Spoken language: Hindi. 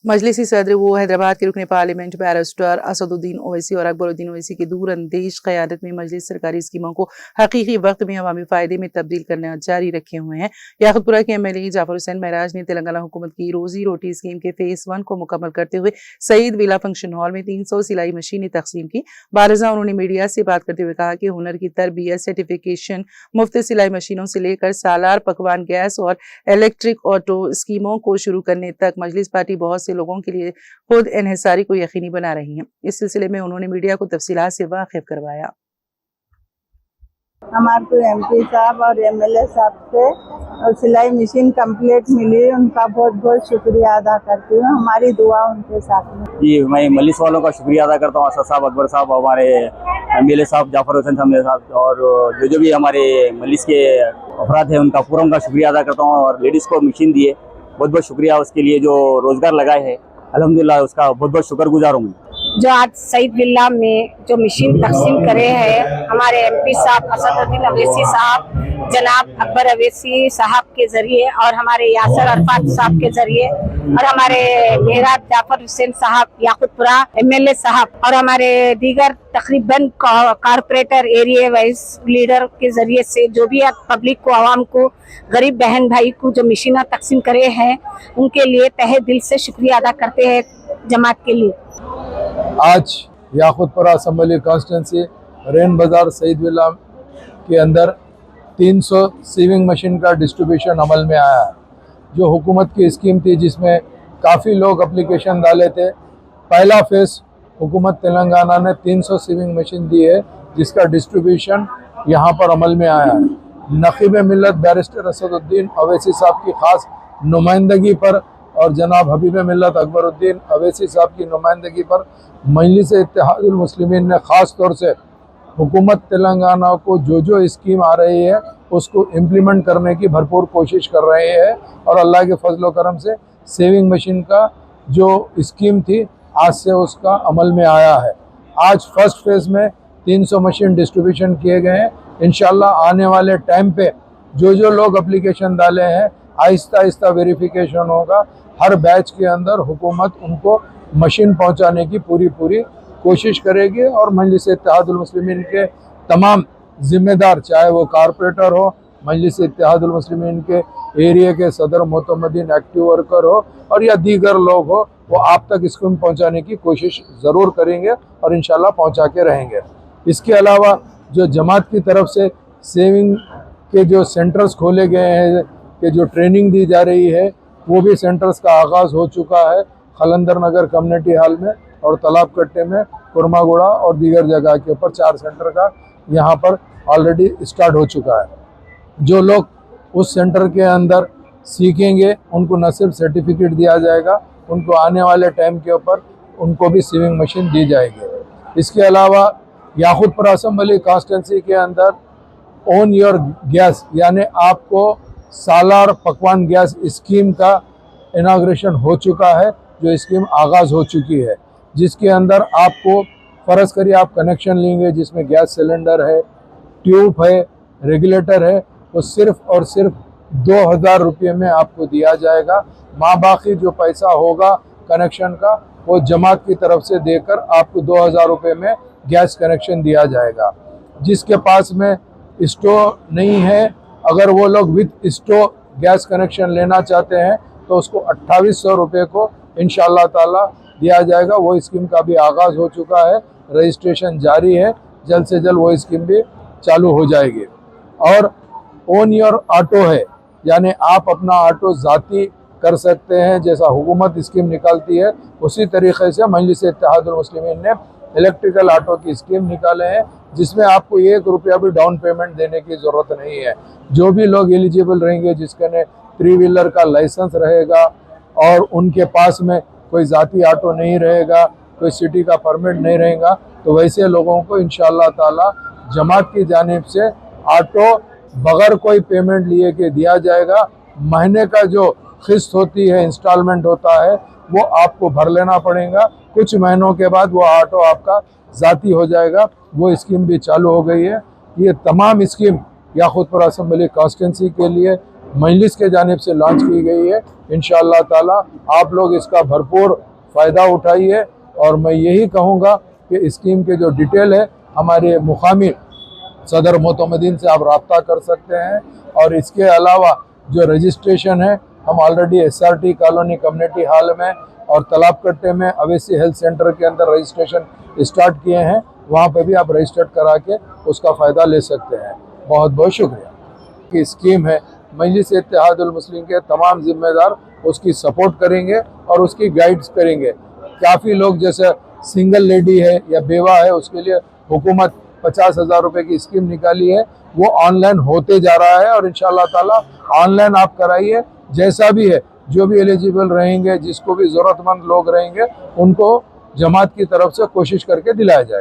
मजलिसी सदर वो हैदराबाद के रुकन पार्लियामेंट बैरिस्टर असदुद्दीन ओवैसी और अकबरुद्दीन ओवैसी की दूरअंदेश क़यादत में मजलिस सरकारी स्कीमों को हकीकी वक्त में अवामी फ़ायदे में तब्दील करना जारी रखे हुए हैं। याकुतपुरा के MLA जाफर हुसैन महराज ने तेलंगाना हुकूमत की रोजी रोटी स्कीम के फेज़ 1 को मुकम्मल करते हुए सईद विला फंक्शन हॉल में 300 सिलाई मशीनें तकसीम की। बारजा उन्होंने मीडिया से बात करते हुए कहा कि हुनर की तरबियत, सर्टिफिकेशन, मुफ्त सिलाई मशीनों से लेकर सालार पकवान गैस और इलेक्ट्रिक ऑटो स्कीमों को शुरू करने तक मजलिस पार्टी बहुत से लोगों के लिए खुद इन्हिसारी को यकीनी बना रही है। इस सिलसिले में उन्होंने मीडिया को तफसीलात से वाकिफ करवाया। हमारे को MP साहब और MLA साहब से सिलाई मशीन कंप्लीट मिली, उनका बहुत बहुत शुक्रिया अदा करती हूँ। हमारी दुआ उनके साथ में। जी, मैं मलिस वालों का शुक्रिया अदा करता हूँ, असद साहब, अकबर साहब, हमारे MLA साहब जाफर हुसैन साहब मेरे साथ, और जो भी हमारे मलिस के अफराद हैं उनका पूरा उनका शुक्रिया अदा करता हूँ। और लेडीज़ को मशीन दिए, बहुत बहुत शुक्रिया उसके लिए, जो रोज़गार लगाए हैं, अल्हम्दुलिल्लाह उसका बहुत बहुत शुक्रगुजार हूँ। जो आज सईद विला में जो मशीन तकसीम करे हैं हमारे MP साहब असदुद्दीन अवैसी साहब, जनाब अकबर अवैसी साहब के जरिए, और हमारे यासर अरफात साहब के जरिए, और हमारे मेहराब जाफर हुसैन साहब याकुतपुरा MLA साहब, और हमारे दीगर तकरीबन कारपोरेटर एरिया वाइज लीडर के जरिए से जो भी पब्लिक को, आवाम को, गरीब बहन भाई को जो मशीना तकसीम करे हैं उनके लिए तहे दिल से शुक्रिया अदा करते हैं जमात के लिए। आज याकुतपुरा असम्बली कॉन्स्टिट्यूंसी रेन बाज़ार सईद विला के अंदर 300 सीविंग मशीन का डिस्ट्रीब्यूशन अमल में आया है। जो हुकूमत की स्कीम थी जिसमें काफ़ी लोग एप्लीकेशन डाले थे, पहला फेज़ हुकूमत तेलंगाना ने 300 सीविंग मशीन दी है, जिसका डिस्ट्रीब्यूशन यहाँ पर अमल में आया है। नक़ीब मिल्लत बैरिस्टर असदुद्दीन ओवैसी साहब की ख़ास नुमाइंदगी पर और जनाब हबीब मिल्लत अकबरुद्दीन ओवैसी साहब की नुमाइंदगी पर मजलिस इत्तेहादुल मुस्लिमीन ने ख़ास तौर से हुकूमत तेलंगाना को जो स्कीम आ रही है उसको इम्प्लीमेंट करने की भरपूर कोशिश कर रहे हैं। और अल्लाह के फजल करम से सेविंग मशीन का जो स्कीम थी आज से उसका अमल में आया है। आज फर्स्ट फेज़ में 300 मशीन डिस्ट्रीब्यूशन किए गए हैं। इंशाल्लाह आने वाले टाइम पे जो लोग एप्लीकेशन डाले हैं आहिस्ता आहिस्ता वेरिफिकेशन होगा। हर बैच के अंदर हुकूमत उनको मशीन पहुंचाने की पूरी कोशिश करेगी। और मजलिस इत्तेहादुल मुस्लिमीन के तमाम जिम्मेदार, चाहे वो कारपोरेटर हो, मजलिस इत्तेहादुल मुस्लिमीन के एरिया के सदर मोतमदीन एक्टिव वर्कर हो, और या दीगर लोग हो, वो आप तक स्कीम पहुंचाने की कोशिश ज़रूर करेंगे और इंशाल्लाह पहुंचा के रहेंगे। इसके अलावा जो जमात की तरफ से सेविंग के जो सेंटर्स खोले गए हैं, कि जो ट्रेनिंग दी जा रही है, वो भी सेंटर्स का आगाज़ हो चुका है। खलंदर नगर कम्युनिटी हॉल में और तालाब कट्टे में, कुरमागुड़ा और दीगर जगह के ऊपर 4 सेंटर का यहाँ पर ऑलरेडी स्टार्ट हो चुका है। जो लोग उस सेंटर के अंदर सीखेंगे उनको न सिर्फ सर्टिफिकेट दिया जाएगा, उनको आने वाले टाइम के ऊपर उनको भी सीविंग मशीन दी जाएगी। इसके अलावा याकुतपुरा असम्बली कॉन्स्टिट्यूंसी के अंदर ओन योर गैस, यानी आपको सालार पकवान गैस स्कीम का इनाग्रेशन हो चुका है। जो स्कीम आगाज़ हो चुकी है, जिसके अंदर आपको फ़र्ज़ करिए आप कनेक्शन लेंगे जिसमें गैस सिलेंडर है, ट्यूब है, रेगुलेटर है, वो सिर्फ़ और सिर्फ 2000 रुपये में आपको दिया जाएगा। बाकी जो पैसा होगा कनेक्शन का वो जमात की तरफ से देकर आपको 2000 रुपये में गैस कनेक्शन दिया जाएगा। जिसके पास में स्टोव नहीं है, अगर वो लोग विद स्टोव गैस कनेक्शन लेना चाहते हैं तो उसको 2800 रुपये को इंशाअल्लाह ताला दिया जाएगा। वो स्कीम का भी आगाज़ हो चुका है, रजिस्ट्रेशन जारी है, जल्द से जल्द वो स्कीम भी चालू हो जाएगी। और ओन योर ऑटो है, यानी आप अपना ऑटो ज़ाती कर सकते हैं। जैसा हुकूमत स्कीम निकालती है उसी तरीके से मजलिस इत्तेहादुल मुस्लिमीन ने इलेक्ट्रिकल ऑटो की स्कीम निकाले हैं, जिसमें आपको 1 रुपया भी डाउन पेमेंट देने की ज़रूरत नहीं है। जो भी लोग एलिजिबल रहेंगे, जिसके ने 3 व्हीलर का लाइसेंस रहेगा और उनके पास में कोई ज़ाती ऑटो नहीं रहेगा, कोई सिटी का परमिट नहीं रहेगा, तो वैसे लोगों को इंशाअल्लाह ताला जमात की जानिब से ऑटो बगैर कोई पेमेंट लिए के दिया जाएगा। महीने का जो किस्त होती है, इंस्टॉलमेंट होता है, वो आपको भर लेना पड़ेगा। कुछ महीनों के बाद वो ऑटो आपका ज़ाती हो जाएगा। वो स्कीम भी चालू हो गई है। ये तमाम स्कीम याकुतपुरा असम्बली कॉन्स्टिट्यूंसी के लिए मजलिस के जानिब से लॉन्च की गई है। इंशाअल्लाह ताला आप लोग इसका भरपूर फ़ायदा उठाइए और मैं यही कहूँगा कि स्कीम के जो डिटेल है हमारे मुकामी सदर मोतमदीन से आप रब्ता कर सकते हैं। और इसके अलावा जो रजिस्ट्रेशन है हम already SRT colony community hall में और तालाब कट्टे में अवेसी हेल्थ सेंटर के अंदर रजिस्ट्रेशन स्टार्ट किए हैं, वहाँ पे भी आप रजिस्टर्ड करा के उसका फ़ायदा ले सकते हैं। बहुत बहुत शुक्रिया। की स्कीम है, मजलिस इत्तेहादुल मुस्लिम के तमाम जिम्मेदार उसकी सपोर्ट करेंगे और उसकी गाइड्स करेंगे। काफ़ी लोग जैसे सिंगल लेडी है या बेवा है उसके लिए हुकूमत 50,000 रुपये की स्कीम निकाली है, वो ऑनलाइन होते जा रहा है और इंशाअल्लाह ताला ऑनलाइन आप कराइए। जैसा भी है जो भी एलिजिबल रहेंगे, जिसको भी ज़रूरतमंद लोग रहेंगे उनको जमात की तरफ से कोशिश करके दिलाया जाएगा।